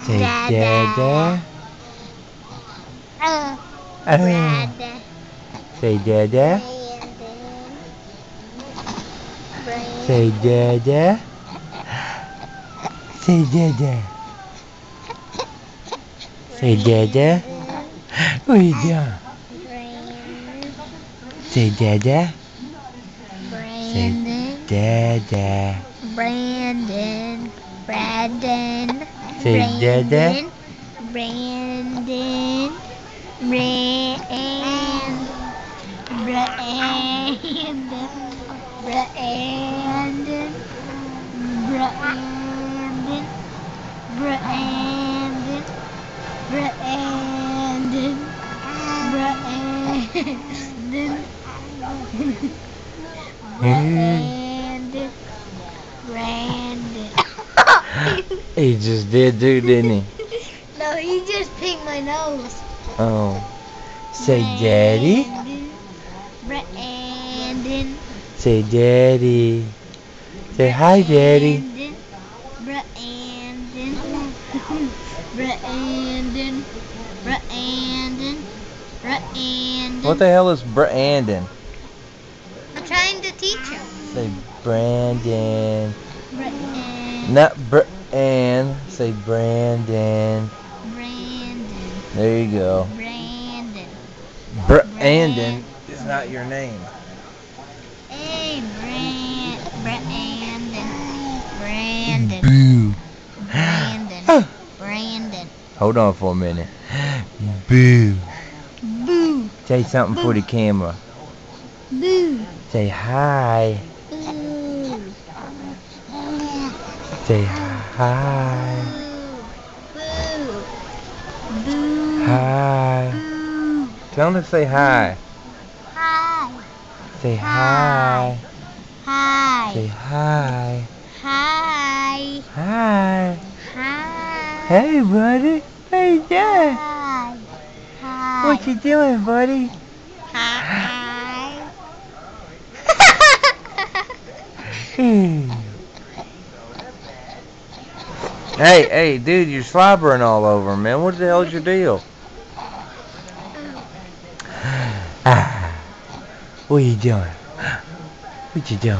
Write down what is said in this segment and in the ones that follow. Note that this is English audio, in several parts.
Say dada. Say dada. Say dada. Say dada. Say dada. What are you doing? Say dada. Say dada. Brandon. Say dada. Brandon. He just did didn't he? No, he just picked my nose. Oh. Say daddy. Brandon. Say daddy. Say hi daddy. Brandon. What the hell is Brandon? I'm trying to teach him. Say Brandon. Brandon. Not Brand. Say Brandon. There you go. Brandon. Brandon is not your name. Hey, Brandon. Boo. Brandon. Hold on for a minute. Boo. Boo. Say something for the camera. Boo. Say hi. Boo. Say hi. Boo. Boo. Hi. Boo. Tell him to say hi. Hi. Say hi. Hi. Say hi. Hi. Hi. Hi. Hey, buddy. Hey, Dad. Hi. Hi. What you doing, buddy? Hi. Hey, dude, you're slobbering all over, man. What the hell's your deal? What are you doing? What you doing?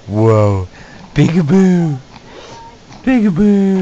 Whoa. Peekaboo. Peekaboo.